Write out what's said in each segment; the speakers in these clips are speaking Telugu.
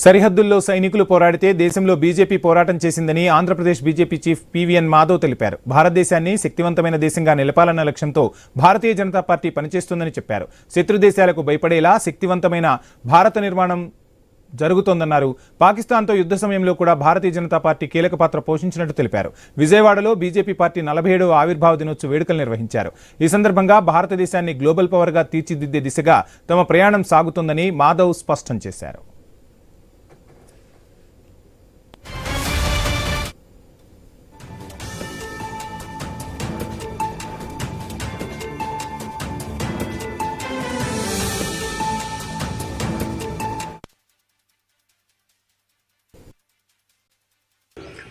సరిహద్దుల్లో సైనికులు పోరాడితే దేశంలో బీజేపీ పోరాటం చేసిందని Andhra Pradesh BJP chief PVN Madhav తెలిపారు. భారతదేశాన్ని శక్తివంతమైన దేశంగా నిలపాలన్న లక్ష్యంతో భారతీయ జనతా పార్టీ పనిచేస్తుందని చెప్పారు. శత్రు దేశాలకు భయపడేలా శక్తివంతమైన భారత నిర్మాణం జరుగుతోందన్నారు. పాకిస్తాన్తో యుద్ధ సమయంలో కూడా భారతీయ జనతా పార్టీ కీలక పాత్ర పోషించినట్టు తెలిపారు. విజయవాడలో బీజేపీ పార్టీ 47వ ఆవిర్భావ దినోత్సవ వేడుకలు నిర్వహించారు. ఈ సందర్భంగా భారతదేశాన్ని గ్లోబల్ పవర్గా తీర్చిదిద్దే దిశగా తమ ప్రయాణం సాగుతోందని మాధవ్ స్పష్టం చేశారు.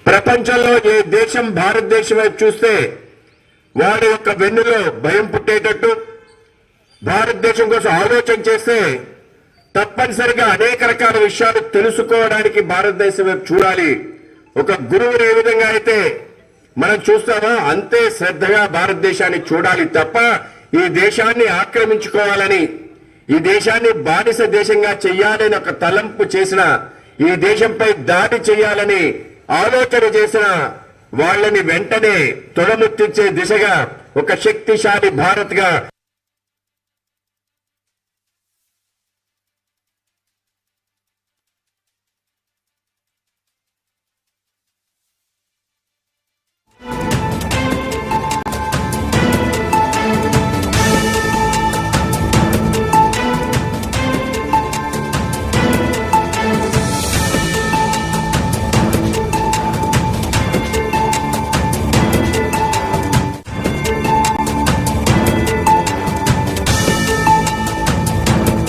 ప్రపంచంలో ఏ దేశం భారతదేశం వైపు చూస్తే వాడి యొక్క వెన్నులో భయం పుట్టేటట్టు భారతదేశం కోసం ఆలోచన చేస్తే తప్పనిసరిగా అనేక రకాల విషయాలు తెలుసుకోవడానికి భారతదేశం వైపు చూడాలి. ఒక గురువుని ఏ విధంగా అయితే మనం చూస్తామో అంతే శ్రద్ధగా భారతదేశాన్ని చూడాలి తప్ప ఈ దేశాన్ని ఆక్రమించుకోవాలని, ఈ దేశాన్ని బానిస దేశంగా చెయ్యాలని ఒక తలంపు చేసిన, ఈ దేశంపై దాడి చేయాలని ఆలోచన చేసిన వాళ్ళని వెంటనే తొడముట్టించే దిశగా ఒక శక్తిశాలి భారత్ గా